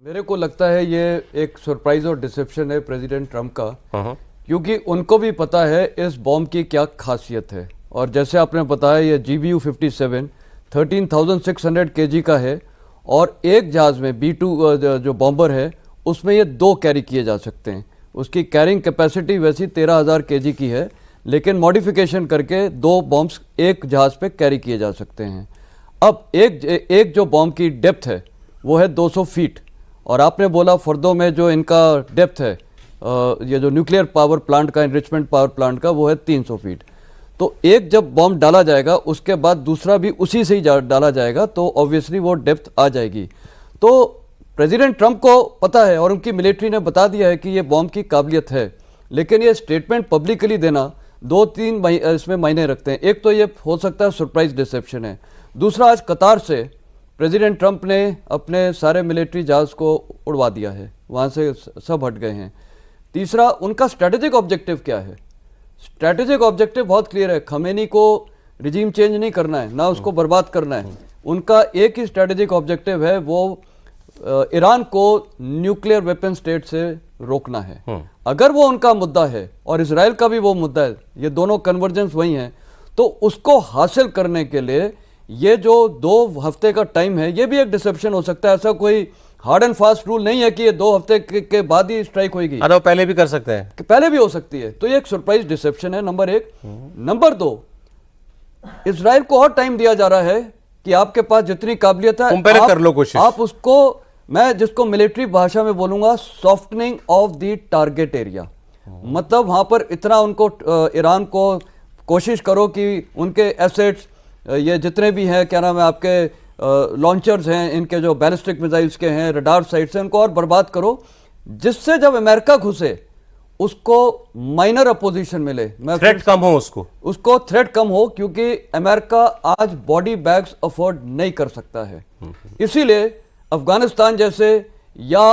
मेरे को लगता है ये एक सरप्राइज और डिसेप्शन है प्रेसिडेंट ट्रंप का, क्योंकि उनको भी पता है इस बॉम्ब की क्या खासियत है। और जैसे आपने बताया ये GBU-57 13,600 kg का है और एक जहाज़ में B-2 जो बॉम्बर है उसमें ये 2 कैरी किए जा सकते हैं। उसकी कैरिंग कैपेसिटी वैसी 13,000 kg की है, लेकिन मॉडिफिकेशन करके 2 बॉम्ब्स एक जहाज़ पे कैरी किए जा सकते हैं। अब एक जो बॉम्ब की डेप्थ है वो है 200 फीट, और आपने बोला फर्दो में जो इनका डेप्थ है ये जो न्यूक्लियर पावर प्लांट का, एनरिचमेंट पावर प्लांट का, वो है 300 फीट। तो एक जब बॉम्ब डाला जाएगा उसके बाद दूसरा भी उसी से ही डाला जाएगा, तो ऑब्वियसली वो डेप्थ आ जाएगी। तो प्रेसिडेंट ट्रंप को पता है और उनकी मिलिट्री ने बता दिया है कि ये बॉम्ब की काबिलियत है, लेकिन ये स्टेटमेंट पब्लिकली देना 2-3 इसमें मायने रखते हैं। एक तो ये हो सकता है सरप्राइज डिसेप्शन है, दूसरा आज कतार से प्रेसिडेंट ट्रंप ने अपने सारे मिलिट्री जहाज़ को उड़वा दिया है, वहाँ से सब हट गए हैं। तीसरा, उनका स्ट्रैटेजिक ऑब्जेक्टिव क्या है? स्ट्रैटेजिक ऑब्जेक्टिव बहुत क्लियर है, खमेनी को रिजीम चेंज नहीं करना है, ना उसको बर्बाद करना है। उनका एक ही स्ट्रैटेजिक ऑब्जेक्टिव है, वो ईरान को न्यूक्लियर वेपन स्टेट से रोकना है। अगर वो उनका मुद्दा है और इजराइल का भी वो मुद्दा है, ये दोनों कन्वर्जेंस वही हैं, तो उसको हासिल करने के लिए ये जो 2 हफ्ते का टाइम है ये भी एक डिसेप्शन हो सकता है। ऐसा कोई हार्ड एंड फास्ट रूल नहीं है कि ये 2 हफ्ते के बाद ही स्ट्राइक होगी। अरे वो पहले भी कर सकते हैं, पहले भी हो सकती है। तो ये एक सरप्राइज डिसेप्शन है, नंबर 1। नंबर 2, इजराइल को और टाइम दिया जा रहा है कि आपके पास जितनी काबिलियत है पहले कर लो कोशिश। आप उसको, मैं जिसको मिलिट्री भाषा में बोलूंगा, softening of the target area. मतलब वहां पर इतना उनको ईरान को कोशिश करो कि उनके एसेट्स ये जितने भी हैं, क्या नाम है, आपके लॉन्चर्स हैं, इनके जो बैलिस्टिक मिसाइल्स के हैं, रडार साइट्स हैं, उनको और बर्बाद करो, जिससे जब अमेरिका घुसे उसको माइनर अपोजिशन मिले, थ्रेट कम हो, उसको थ्रेट कम हो, क्योंकि अमेरिका आज बॉडी बैग्स अफोर्ड नहीं कर सकता है। इसीलिए अफगानिस्तान जैसे या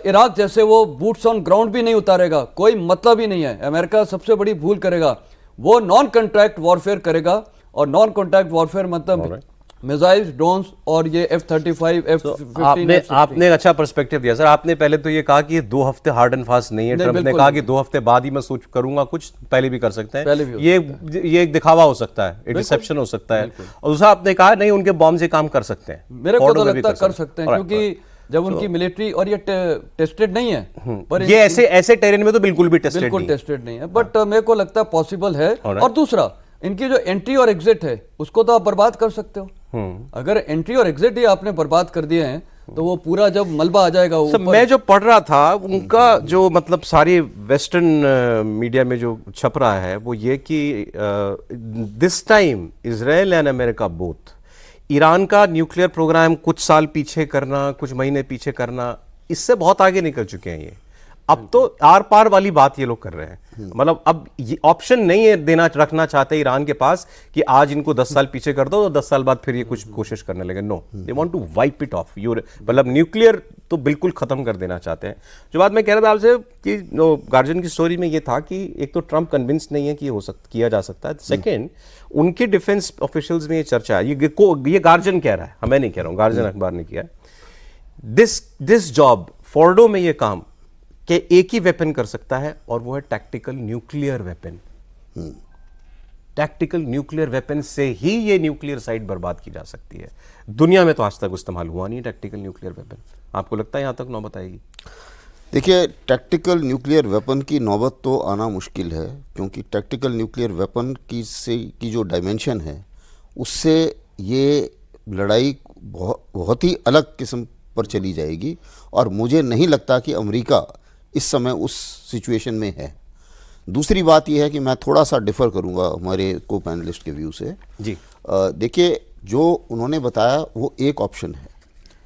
इराक जैसे वो बूट्स ऑन ग्राउंड भी नहीं उतारेगा, कोई मतलब ही नहीं है। अमेरिका सबसे बड़ी भूल करेगा, वो नॉन कॉन्ट्रैक्ट वॉरफेयर करेगा, और नॉन कॉन्टैक्ट वॉरफेयर मतलब मिसाइल्स, ड्रोन्स और ये F-35, F-15। आपने एक अच्छा पर्सपेक्टिव दिया सर। आपने पहले तो ये कहा कि 2 हफ्ते हार्ड एंड फास्ट नहीं है, ट्रंप ने कहा कि 2 हफ्ते बाद ही मैं सोच करूंगा, कुछ पहले भी कर सकते हैं। ये एक दिखावा हो सकता है, एक डिसेप्शन हो सकता है। और दूसरा आपने कहा नहीं, उनके बॉम्ब से काम कर सकते हैं। मेरे को तो लगता है कर सकते हैं, क्योंकि जब उनकी मिलिट्री, और ये टेस्टेड नहीं है, पर ये ऐसे टेरेन में तो बिल्कुल भी टेस्टेड नहीं है, बट मेरे को लगता है पॉसिबल है। और दूसरा, इनकी जो एंट्री और एग्जिट है उसको तो आप बर्बाद कर सकते हो। अगर एंट्री और एग्जिट ही आपने बर्बाद कर दिए हैं तो वो पूरा जब मलबा आ जाएगा ऊपर। मैं जो पढ़ रहा था उनका जो मतलब सारी वेस्टर्न मीडिया में जो छप रहा है वो ये कि this time Israel and America both, Iran का न्यूक्लियर प्रोग्राम कुछ साल पीछे करना, कुछ महीने पीछे करना, इससे बहुत आगे निकल चुके हैं। ये अब तो आर पार वाली बात ये लोग कर रहे हैं। मतलब अब ये ऑप्शन नहीं है रखना चाहते ईरान के पास कि आज इनको 10 साल पीछे कर दो तो 10 साल बाद फिर ये कुछ कोशिश करने लगे। No, they want to wipe it off your, मतलब न्यूक्लियर तो बिल्कुल खत्म कर देना चाहते हैं। जो बात मैं कह रहा था आपसे कि गार्जियन की स्टोरी में ये था कि एक तो ट्रंप कन्विंस नहीं है कि किया जा सकता है। सेकेंड, उनके डिफेंस ऑफिशियल्स में ये चर्चा है, ये गार्जियन कह रहा है, मैं नहीं कह रहा हूँ, गार्जियन अखबार ने किया, दिस जॉब फोर्डो में ये काम कि एक ही वेपन कर सकता है और वो है tactical nuclear weapon. Tactical nuclear weapon से ही ये न्यूक्लियर साइट बर्बाद की जा सकती है। दुनिया में तो आज तक इस्तेमाल हुआ नहीं टैक्टिकल न्यूक्लियर वेपन। आपको लगता है यहां तक नौबत आएगी? देखिए, टैक्टिकल न्यूक्लियर वेपन की नौबत तो आना मुश्किल है, क्योंकि टैक्टिकल न्यूक्लियर वेपन की जो डायमेंशन है उससे ये लड़ाई बहुत ही अलग किस्म पर चली जाएगी, और मुझे नहीं लगता कि अमेरिका इस समय उस सिचुएशन में है। दूसरी बात यह है कि मैं थोड़ा सा डिफ़र करूंगा हमारे को पैनलिस्ट के व्यू से जी। देखिए, जो उन्होंने बताया वो एक ऑप्शन है।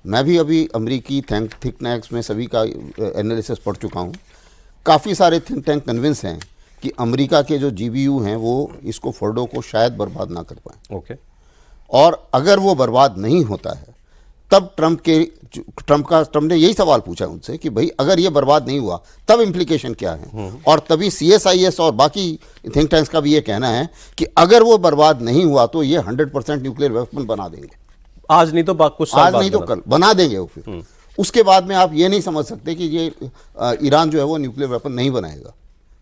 मैं भी अभी अमेरिकी थिंक टैंक्स में सभी का एनालिसिस पढ़ चुका हूँ। काफ़ी सारे थिंक टैंक कन्विंस हैं कि अमेरिका के जो GBU हैं वो इसको फोर्डो को शायद बर्बाद ना कर पाएँ। ओके। और अगर वो बर्बाद नहीं होता है तब ट्रंप ने यही सवाल पूछा उनसे कि भाई अगर ये बर्बाद नहीं हुआ तब इम्प्लीकेशन क्या है। और तभी CSIS और बाकी थिंक टैंक्स का भी ये कहना है कि अगर वो बर्बाद नहीं हुआ तो ये 100% न्यूक्लियर वेपन बना देंगे। आज नहीं तो कुछ साल बाद, आज नहीं तो कल बना देंगे वो फिर। उसके बाद में आप ये नहीं समझ सकते कि ये ईरान जो है वो न्यूक्लियर वेपन नहीं बनाएगा,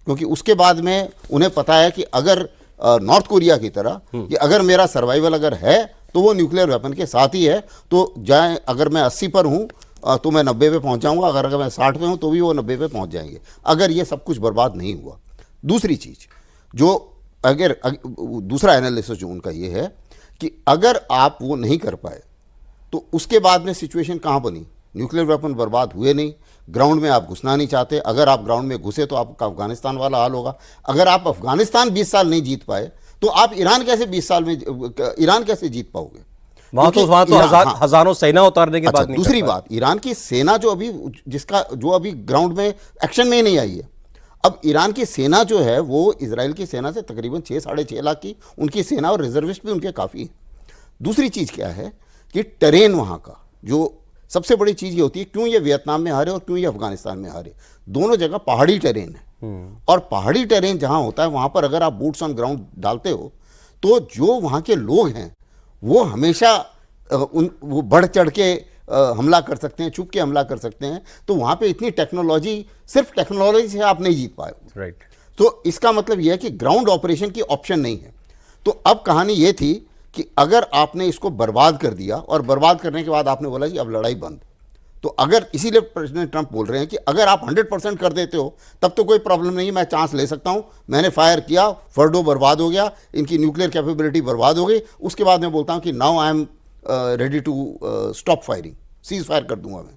क्योंकि उसके बाद में उन्हें पता है कि अगर नॉर्थ कोरिया की तरह कि अगर मेरा सर्वाइवल अगर है तो वो न्यूक्लियर वेपन के साथ ही है, तो जाए अगर मैं 80 पर हूँ तो मैं 90 पे पहुँच जाऊँगा, अगर मैं 60 पे हूँ तो भी वो 90 पे पहुँच जाएंगे, अगर ये सब कुछ बर्बाद नहीं हुआ। दूसरी चीज़ जो दूसरा एनालिसिस जो उनका ये है कि अगर आप वो नहीं कर पाए तो उसके बाद में सिचुएशन कहाँ बनी, न्यूक्लियर वेपन बर्बाद हुए नहीं, ग्राउंड में आप घुसना नहीं चाहते, अगर आप ग्राउंड में घुसे तो आपका अफगानिस्तान वाला हाल होगा। अगर आप अफगानिस्तान 20 साल नहीं जीत पाए तो आप ईरान कैसे 20 साल में ईरान कैसे जीत पाओगे? वहां तो हजारों सेना उतारने के बाद नहीं दूसरी बात, ईरान की सेना जो अभी ग्राउंड में एक्शन में ही नहीं आई है। अब ईरान की सेना जो है वो इजराइल की सेना से तकरीबन 6-6.5 लाख की उनकी सेना और रिजर्विस्ट भी उनके काफ़ी है। दूसरी चीज़ क्या है कि टेरेन वहाँ का जो सबसे बड़ी चीज़ ये होती है, क्यों ये वियतनाम में हारे और क्यों ये अफगानिस्तान में हारे, दोनों जगह पहाड़ी टेरेन है। और पहाड़ी टेरेन जहाँ होता है वहाँ पर अगर आप बूट्स ऑन ग्राउंड डालते हो तो जो वहाँ के लोग हैं वो हमेशा वो बढ़ चढ़ के हमला कर सकते हैं, छुप के हमला कर सकते हैं। तो वहाँ पे इतनी टेक्नोलॉजी, सिर्फ टेक्नोलॉजी से आप नहीं जीत पाए। राइट। तो इसका मतलब यह है कि ग्राउंड ऑपरेशन की ऑप्शन नहीं है। तो अब कहानी ये थी कि अगर आपने इसको बर्बाद कर दिया और बर्बाद करने के बाद आपने बोला कि अब लड़ाई बंद, तो अगर इसीलिए प्रेसिडेंट ट्रंप बोल रहे हैं कि अगर आप 100% कर देते हो तब तो कोई प्रॉब्लम नहीं है, मैं चांस ले सकता हूं, मैंने फायर किया, फर्डो बर्बाद हो गया, इनकी न्यूक्लियर कैपेबिलिटी बर्बाद हो गई, उसके बाद मैं बोलता हूं कि now I am ready to stop firing, ceasefire कर दूंगा मैं,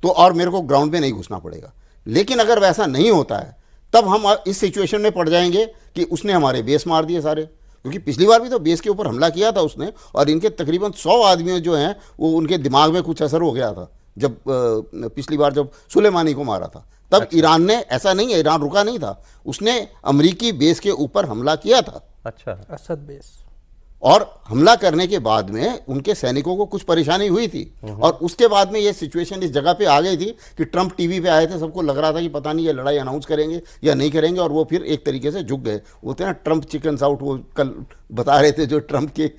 तो और मेरे को ग्राउंड में नहीं घुसना पड़ेगा। लेकिन अगर वैसा नहीं होता है तब हम इस सिचुएशन में पड़ जाएंगे कि उसने हमारे बेस मार दिए सारे, क्योंकि पिछली बार भी तो बेस के ऊपर हमला किया था उसने, और इनके तकरीबन 100 आदमी जो हैं वो उनके दिमाग में कुछ असर हो गया था जब पिछली बार जब सुलेमानी को मारा था तब। अच्छा। ईरान ने, ऐसा नहीं है ईरान रुका नहीं था, उसने अमरीकी बेस के ऊपर हमला किया था। अच्छा। असद बेस। और हमला करने के बाद में उनके सैनिकों को कुछ परेशानी हुई थी, और उसके बाद में ये सिचुएशन इस जगह पे आ गई थी कि ट्रंप टीवी पे आए थे, सबको लग रहा था कि पता नहीं ये लड़ाई अनाउंस करेंगे या नहीं करेंगे, और वो फिर एक तरीके से झुक गए। वो थे ना ट्रंप चिकन्स आउट, वो कल बता रहे थे जो ट्रंप के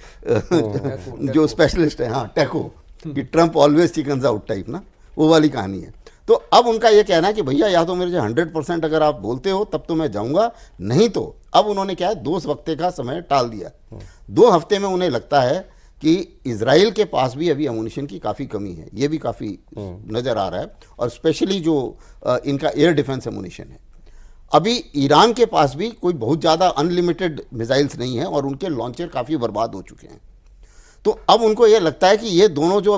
जो स्पेशलिस्ट है, हाँ टैको, कि Trump always chickens out type ना, वो वाली कहानी है। तो अब उनका ये कहना है कि भैया या तो मेरे से 100% अगर आप बोलते हो तब तो मैं जाऊंगा, नहीं तो अब उन्होंने क्या है 2 हफ्ते का समय टाल दिया। 2 हफ्ते में उन्हें लगता है कि इजराइल के पास भी अभी अम्यूनिशन की काफ़ी कमी है, ये भी काफ़ी नज़र आ रहा है, और स्पेशली जो इनका एयर डिफेंस अम्यूनिशन है। अभी ईरान के पास भी कोई बहुत ज़्यादा अनलिमिटेड मिसाइल्स नहीं है और उनके लॉन्चर काफ़ी बर्बाद हो चुके हैं। तो अब उनको ये लगता है कि ये दोनों जो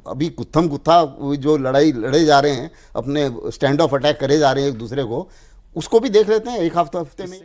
अभी गुत्थम गुत्था जो लड़ाई लड़े जा रहे हैं, अपने स्टैंड ऑफ अटैक करे जा रहे हैं एक दूसरे को, उसको भी देख लेते हैं एक हफ्ते में।